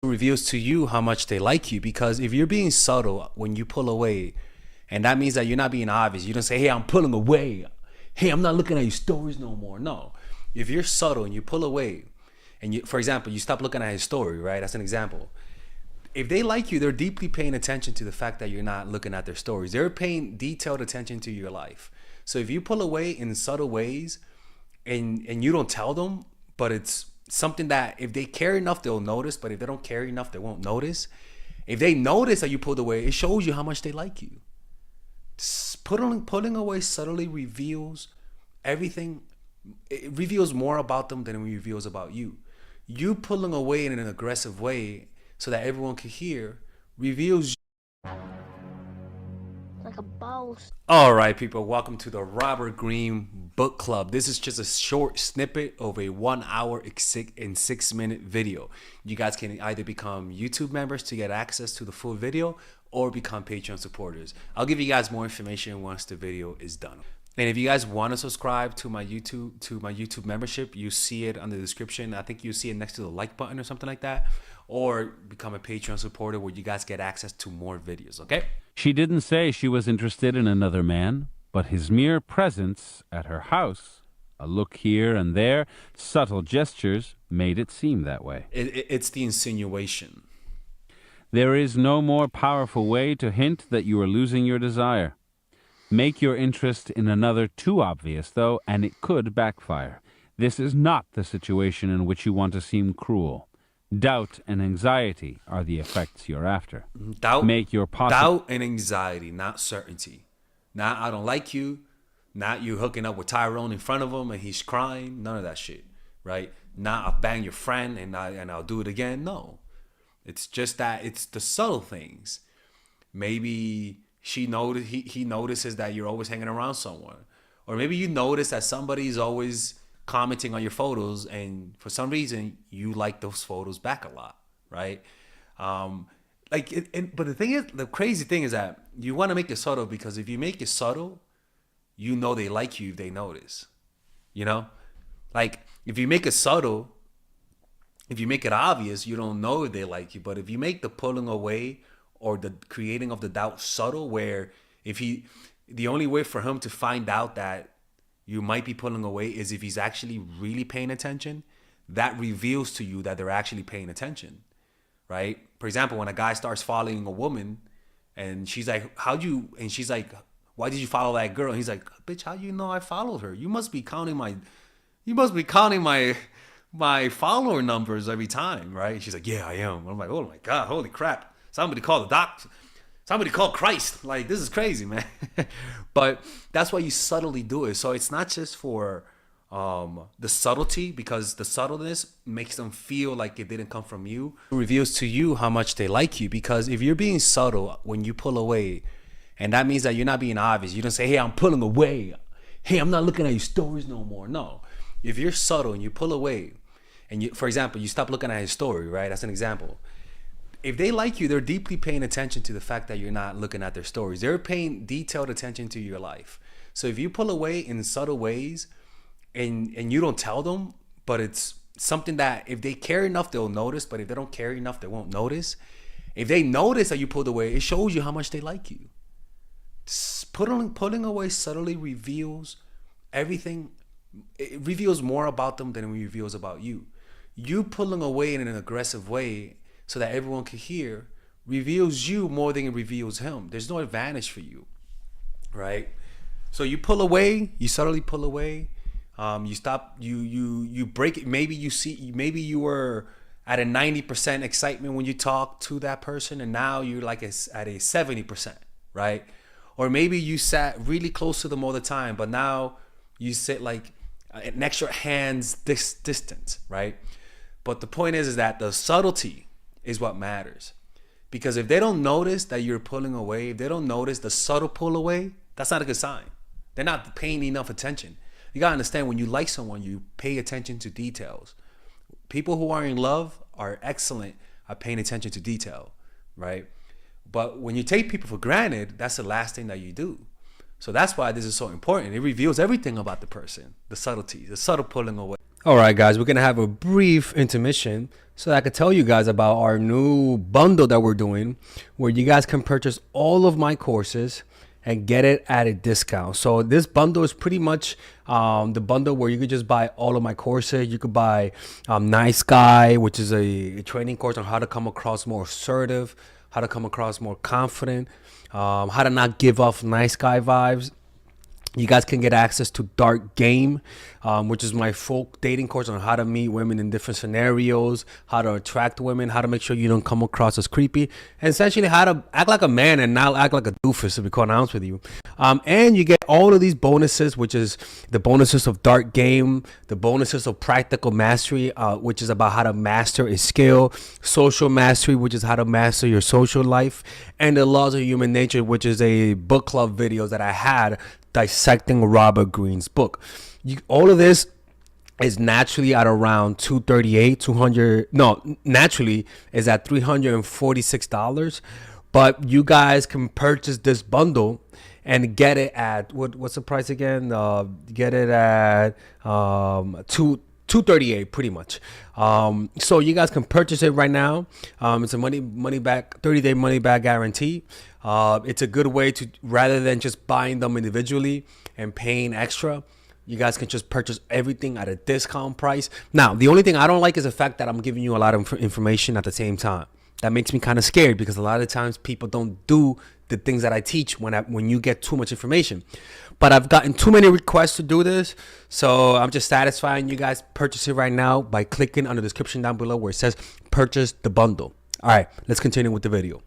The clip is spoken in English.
Reveals to you how much they like you, because if you're being subtle when you pull away, and that means that you're not being obvious. You don't say, hey, I'm pulling away, hey, I'm not looking at your stories no more. No, if you're subtle and you pull away, and you, for example, you stop looking at his story, right? That's an example. If they like you, they're deeply paying attention to the fact that you're not looking at their stories. They're paying detailed attention to your life. So if you pull away in subtle ways, and you don't tell them, but it's something that if they care enough, they'll notice. But if they don't care enough, they won't notice. If they notice that you pulled away, it shows you how much they like you. Pulling away subtly reveals everything. It reveals more about them than it reveals about you. You pulling away in an aggressive way so that everyone can hear reveals. Like a boss. All right, people, welcome to the Robert Greene Book Club. This is just a short snippet of a 1 hour and 6 minute video. You guys can either become YouTube members to get access to the full video or become Patreon supporters. I'll give you guys more information once the video is done. And if you guys want to subscribe to my YouTube membership, you see it on the description. I think you see it next to the like button or something like that. Or become a Patreon supporter where you guys get access to more videos, okay? She didn't say she was interested in another man, but his mere presence at her house, a look here and there, subtle gestures, made it seem that way. It's the insinuation. There is no more powerful way to hint that you are losing your desire. Make your interest in another too obvious, though, and it could backfire. This is not the situation in which you want to seem cruel. Doubt and anxiety are the effects you're after. Doubt and anxiety, not certainty. Not I don't like you, not you hooking up with Tyrone in front of him and he's crying. None of that shit, right? Not I'll bang your friend and I'll do it again. No, it's just that it's the subtle things. Maybe he notices that you're always hanging around someone, or maybe you notice that somebody's always commenting on your photos, and for some reason you like those photos back a lot, right? But the thing is, the crazy thing is that you want to make it subtle, because if you make it subtle, you know they like you if they notice. You know, like if you make it subtle, if you make it obvious, you don't know if they like you. But if you make the pulling away or the creating of the doubt subtle, where the only way for him to find out that you might be pulling away is if he's actually really paying attention, that reveals to you that they're actually paying attention, right? For example, when a guy starts following a woman and she's like, and she's like, why did you follow that girl? And he's like, bitch, how do you know I followed her? You must be counting my follower numbers every time, right? She's like, yeah, I am. I'm like, oh my God, holy crap. Somebody call the doctor. Somebody call Christ. Like, this is crazy, man. But that's why you subtly do it. So it's not just for the subtlety, because the subtleness makes them feel like it didn't come from you. It reveals to you how much they like you, because if you're being subtle when you pull away, and that means that you're not being obvious. You don't say, hey, I'm pulling away, hey, I'm not looking at your stories no more. No, if you're subtle and you pull away, and you, for example, you stop looking at his story, right? That's an example. If they like you, they're deeply paying attention to the fact that you're not looking at their stories. They're paying detailed attention to your life. So if you pull away in subtle ways, and you don't tell them, but it's something that if they care enough, they'll notice. But if they don't care enough, they won't notice. If they notice that you pulled away, it shows you how much they like you. Pulling away subtly reveals everything. It reveals more about them than it reveals about you. You pulling away in an aggressive way so that everyone can hear reveals you more than it reveals him. There's no advantage for you, right? So you pull away, you subtly pull away. You stop. You break it. Maybe you were at a 90% excitement when you talk to that person, and now you're like at a 70%, right? Or maybe you sat really close to them all the time, but now you sit like an extra hands distance, right? But the point is that the subtlety is what matters, because if they don't notice that you're pulling away, if they don't notice the subtle pull away, that's not a good sign. They're not paying enough attention. You gotta understand, when you like someone, you pay attention to details. People who are in love are excellent at paying attention to detail, right? But when you take people for granted, that's the last thing that you do. So that's why this is so important. It reveals everything about the person, the subtlety, the subtle pulling away. All right, guys, we're gonna have a brief intermission so I could tell you guys about our new bundle that we're doing, where you guys can purchase all of my courses and get it at a discount. So this bundle is pretty much the bundle where you could just buy all of my courses. You could buy Nice Guy, which is a training course on how to come across more assertive, how to come across more confident, how to not give off nice guy vibes. You guys can get access to Dark Game, which is my full dating course on how to meet women in different scenarios, how to attract women, how to make sure you don't come across as creepy, and essentially how to act like a man and not act like a doofus, to be quite honest with you. And you get all of these bonuses, which is the bonuses of Dark Game, the bonuses of Practical Mastery, which is about how to master a skill, Social Mastery, which is how to master your social life, and the Laws of Human Nature, which is a book club video that I had dissecting Robert Greene's book. All of this is naturally at around naturally is at $346, but you guys can purchase this bundle and get it at what's the price again? Get it at $238 pretty much. So you guys can purchase it right now. It's a money back 30-day money back guarantee. It's a good way to, rather than just buying them individually and paying extra, you guys can just purchase everything at a discount price. Now, the only thing I don't like is the fact that I'm giving you a lot of information at the same time. That makes me kind of scared, because a lot of times people don't do the things that I teach when you get too much information. But I've gotten too many requests to do this, so I'm just satisfying you guys. Purchase it right now by clicking on the description down below where it says purchase the bundle. All right, let's continue with the video.